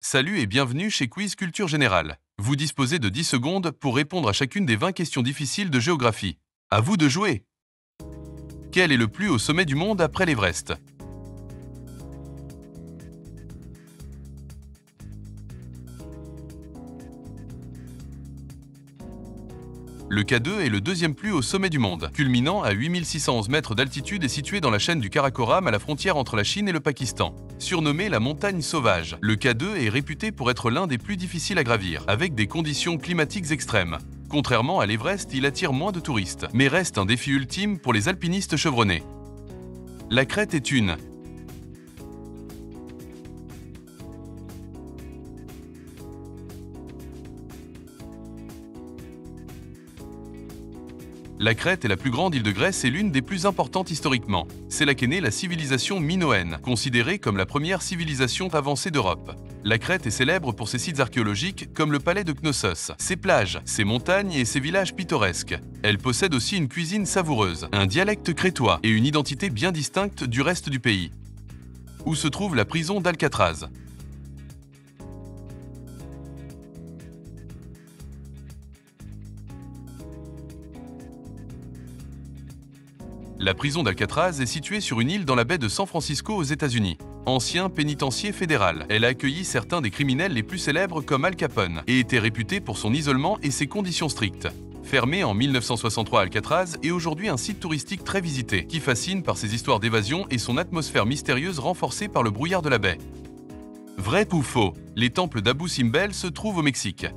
Salut et bienvenue chez Quiz Culture Générale. Vous disposez de 10 secondes pour répondre à chacune des 20 questions difficiles de géographie. À vous de jouer. Quel est le plus haut sommet du monde après l'Everest? Le K2 est le deuxième plus haut sommet du monde, culminant à 8611 mètres d'altitude et situé dans la chaîne du Karakoram à la frontière entre la Chine et le Pakistan. Surnommé la montagne sauvage, le K2 est réputé pour être l'un des plus difficiles à gravir, avec des conditions climatiques extrêmes. Contrairement à l'Everest, il attire moins de touristes, mais reste un défi ultime pour les alpinistes chevronnés. La crête est une. La Crète est la plus grande île de Grèce et l'une des plus importantes historiquement. C'est là qu'est née la civilisation minoenne, considérée comme la première civilisation avancée d'Europe. La Crète est célèbre pour ses sites archéologiques comme le palais de Knossos, ses plages, ses montagnes et ses villages pittoresques. Elle possède aussi une cuisine savoureuse, un dialecte crétois et une identité bien distincte du reste du pays. Où se trouve la prison d'Alcatraz? La prison d'Alcatraz est située sur une île dans la baie de San Francisco aux États-Unis. Ancien pénitencier fédéral, elle a accueilli certains des criminels les plus célèbres comme Al Capone et était réputée pour son isolement et ses conditions strictes. Fermée en 1963, Alcatraz est aujourd'hui un site touristique très visité, qui fascine par ses histoires d'évasion et son atmosphère mystérieuse renforcée par le brouillard de la baie. Vrai ou faux? Les temples d'Abu Simbel se trouvent au Mexique.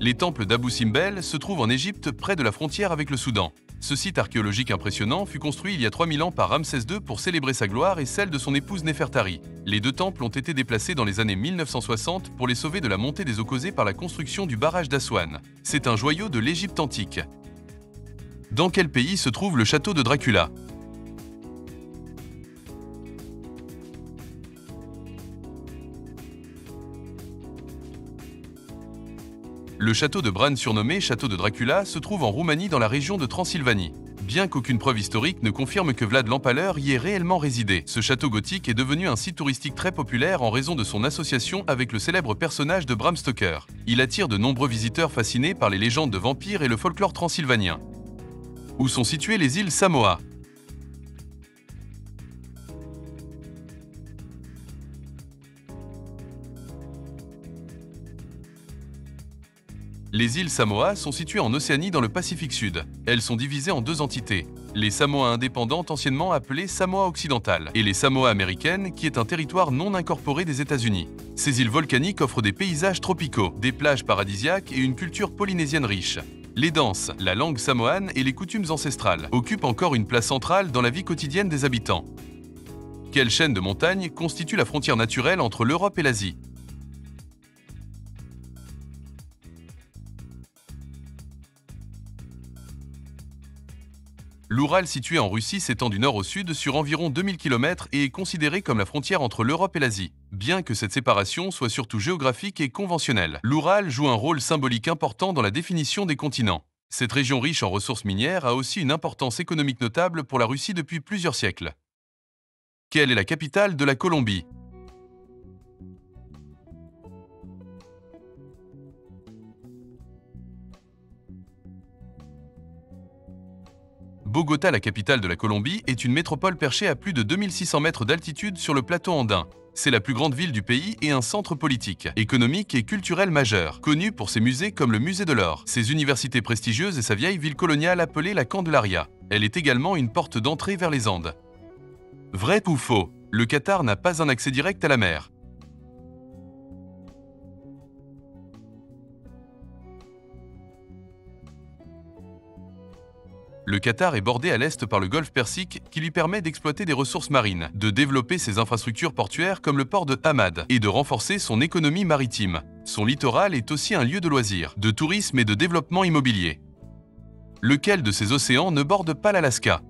Les temples d'Abu Simbel se trouvent en Égypte près de la frontière avec le Soudan. Ce site archéologique impressionnant fut construit il y a 3000 ans par Ramsès II pour célébrer sa gloire et celle de son épouse Néfertari. Les deux temples ont été déplacés dans les années 1960 pour les sauver de la montée des eaux causée par la construction du barrage d'Aswan. C'est un joyau de l'Égypte antique. Dans quel pays se trouve le château de Dracula? Le château de Bran, surnommé château de Dracula, se trouve en Roumanie dans la région de Transylvanie. Bien qu'aucune preuve historique ne confirme que Vlad l'Empaleur y ait réellement résidé, ce château gothique est devenu un site touristique très populaire en raison de son association avec le célèbre personnage de Bram Stoker. Il attire de nombreux visiteurs fascinés par les légendes de vampires et le folklore transylvanien. Où sont situées les îles Samoa? Les îles Samoa sont situées en Océanie dans le Pacifique Sud. Elles sont divisées en deux entités. Les Samoa indépendantes anciennement appelées Samoa occidentales et les Samoa américaines qui est un territoire non incorporé des États-Unis. Ces îles volcaniques offrent des paysages tropicaux, des plages paradisiaques et une culture polynésienne riche. Les danses, la langue samoane et les coutumes ancestrales occupent encore une place centrale dans la vie quotidienne des habitants. Quelle chaîne de montagnes constitue la frontière naturelle entre l'Europe et l'Asie? L'Oural situé en Russie s'étend du nord au sud sur environ 2000 km et est considéré comme la frontière entre l'Europe et l'Asie. Bien que cette séparation soit surtout géographique et conventionnelle, l'Oural joue un rôle symbolique important dans la définition des continents. Cette région riche en ressources minières a aussi une importance économique notable pour la Russie depuis plusieurs siècles. Quelle est la capitale de la Colombie? Bogota, la capitale de la Colombie, est une métropole perchée à plus de 2600 mètres d'altitude sur le plateau andin. C'est la plus grande ville du pays et un centre politique, économique et culturel majeur, connu pour ses musées comme le Musée de l'Or, ses universités prestigieuses et sa vieille ville coloniale appelée la Candelaria. Elle est également une porte d'entrée vers les Andes. Vrai ou faux? Le Qatar n'a pas un accès direct à la mer. Le Qatar est bordé à l'est par le golfe Persique qui lui permet d'exploiter des ressources marines, de développer ses infrastructures portuaires comme le port de Hamad et de renforcer son économie maritime. Son littoral est aussi un lieu de loisirs, de tourisme et de développement immobilier. Lequel de ces océans ne borde pas l'Alaska?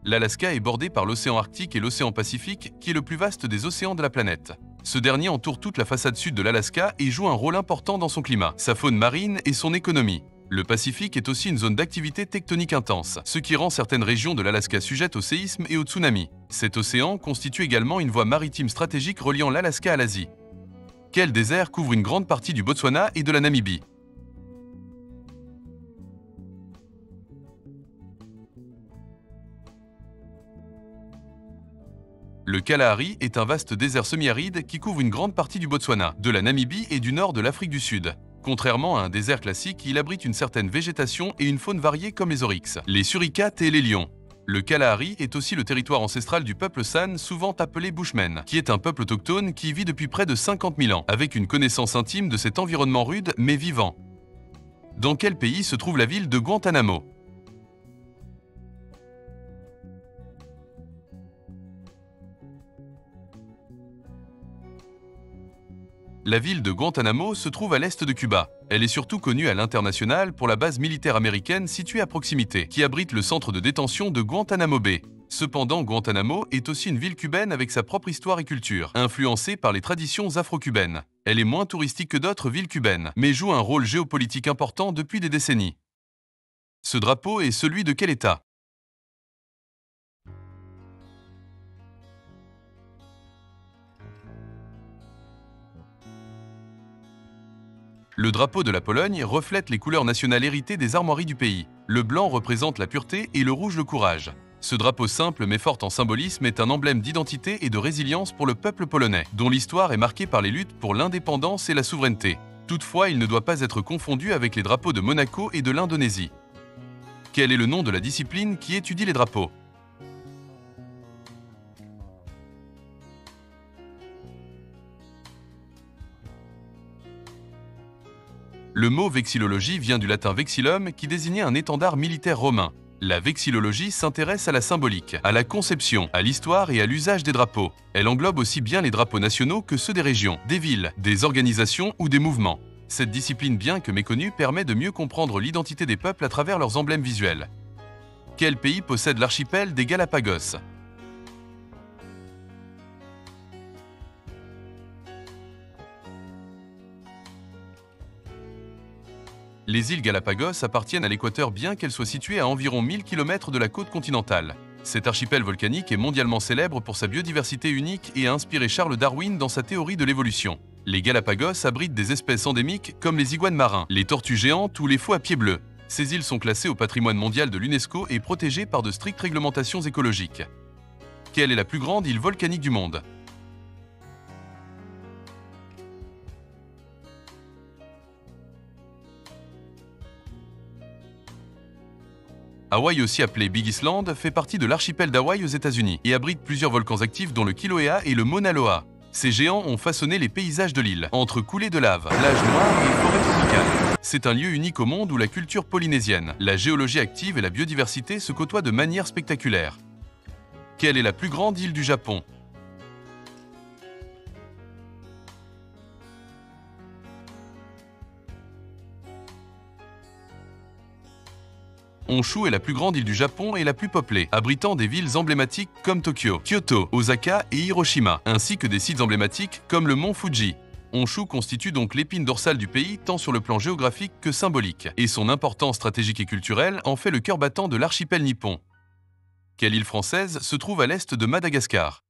L'Alaska est bordé par l'océan Arctique et l'océan Pacifique, qui est le plus vaste des océans de la planète. Ce dernier entoure toute la façade sud de l'Alaska et joue un rôle important dans son climat, sa faune marine et son économie. Le Pacifique est aussi une zone d'activité tectonique intense, ce qui rend certaines régions de l'Alaska sujettes au séisme et au tsunami. Cet océan constitue également une voie maritime stratégique reliant l'Alaska à l'Asie. Quel désert couvre une grande partie du Botswana et de la Namibie? Le Kalahari est un vaste désert semi-aride qui couvre une grande partie du Botswana, de la Namibie et du nord de l'Afrique du Sud. Contrairement à un désert classique, il abrite une certaine végétation et une faune variée comme les oryx, les suricates et les lions. Le Kalahari est aussi le territoire ancestral du peuple San, souvent appelé Bushmen, qui est un peuple autochtone qui vit depuis près de 50 000 ans, avec une connaissance intime de cet environnement rude mais vivant. Dans quel pays se trouve la ville de Guantanamo? La ville de Guantanamo se trouve à l'est de Cuba. Elle est surtout connue à l'international pour la base militaire américaine située à proximité, qui abrite le centre de détention de Guantanamo Bay. Cependant, Guantanamo est aussi une ville cubaine avec sa propre histoire et culture, influencée par les traditions afro-cubaines. Elle est moins touristique que d'autres villes cubaines, mais joue un rôle géopolitique important depuis des décennies. Ce drapeau est celui de quel État? Le drapeau de la Pologne reflète les couleurs nationales héritées des armoiries du pays. Le blanc représente la pureté et le rouge le courage. Ce drapeau simple mais fort en symbolisme est un emblème d'identité et de résilience pour le peuple polonais, dont l'histoire est marquée par les luttes pour l'indépendance et la souveraineté. Toutefois, il ne doit pas être confondu avec les drapeaux de Monaco et de l'Indonésie. Quel est le nom de la discipline qui étudie les drapeaux? Le mot vexillologie vient du latin vexillum qui désignait un étendard militaire romain. La vexillologie s'intéresse à la symbolique, à la conception, à l'histoire et à l'usage des drapeaux. Elle englobe aussi bien les drapeaux nationaux que ceux des régions, des villes, des organisations ou des mouvements. Cette discipline, bien que méconnue, permet de mieux comprendre l'identité des peuples à travers leurs emblèmes visuels. Quel pays possède l'archipel des Galapagos? Les îles Galapagos appartiennent à l'équateur bien qu'elles soient situées à environ 1000 km de la côte continentale. Cet archipel volcanique est mondialement célèbre pour sa biodiversité unique et a inspiré Charles Darwin dans sa théorie de l'évolution. Les Galapagos abritent des espèces endémiques comme les iguanes marins, les tortues géantes ou les faux à pieds bleus. Ces îles sont classées au patrimoine mondial de l'UNESCO et protégées par de strictes réglementations écologiques. Quelle est la plus grande île volcanique du monde? Hawaï, aussi appelé Big Island, fait partie de l'archipel d'Hawaï aux États-Unis et abrite plusieurs volcans actifs dont le Kilauea et le Mauna Loa. Ces géants ont façonné les paysages de l'île, entre coulées de lave, plages noires et forêts tropicales. C'est un lieu unique au monde où la culture polynésienne, la géologie active et la biodiversité se côtoient de manière spectaculaire. Quelle est la plus grande île du Japon? Honshu est la plus grande île du Japon et la plus peuplée, abritant des villes emblématiques comme Tokyo, Kyoto, Osaka et Hiroshima, ainsi que des sites emblématiques comme le mont Fuji. Honshu constitue donc l'épine dorsale du pays tant sur le plan géographique que symbolique, et son importance stratégique et culturelle en fait le cœur battant de l'archipel nippon. Quelle île française se trouve à l'est de Madagascar?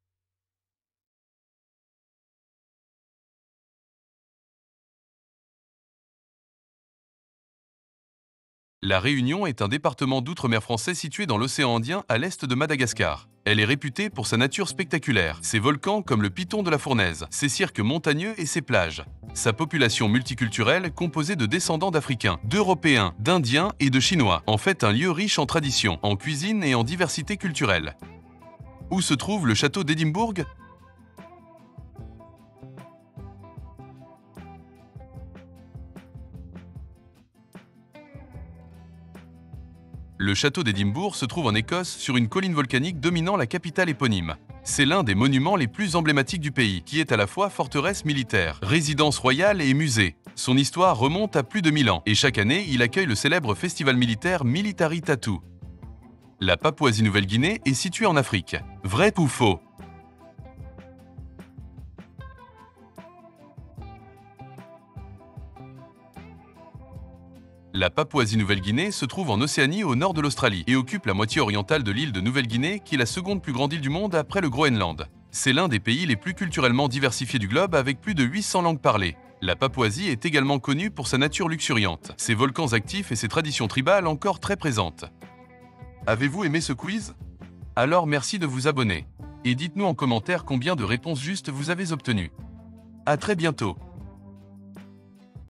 La Réunion est un département d'outre-mer français situé dans l'océan Indien à l'est de Madagascar. Elle est réputée pour sa nature spectaculaire, ses volcans comme le Piton de la Fournaise, ses cirques montagneux et ses plages. Sa population multiculturelle, composée de descendants d'Africains, d'Européens, d'Indiens et de Chinois, en fait un lieu riche en traditions, en cuisine et en diversité culturelle. Où se trouve le château d'Édimbourg? Le château d'Édimbourg se trouve en Écosse sur une colline volcanique dominant la capitale éponyme. C'est l'un des monuments les plus emblématiques du pays, qui est à la fois forteresse militaire, résidence royale et musée. Son histoire remonte à plus de 1000 ans, et chaque année, il accueille le célèbre festival militaire Military Tattoo. La Papouasie-Nouvelle-Guinée est située en Afrique. Vrai ou faux? La Papouasie-Nouvelle-Guinée se trouve en Océanie au nord de l'Australie et occupe la moitié orientale de l'île de Nouvelle-Guinée qui est la seconde plus grande île du monde après le Groenland. C'est l'un des pays les plus culturellement diversifiés du globe avec plus de 800 langues parlées. La Papouasie est également connue pour sa nature luxuriante, ses volcans actifs et ses traditions tribales encore très présentes. Avez-vous aimé ce quiz? Alors merci de vous abonner. Et dites-nous en commentaire combien de réponses justes vous avez obtenues. À très bientôt.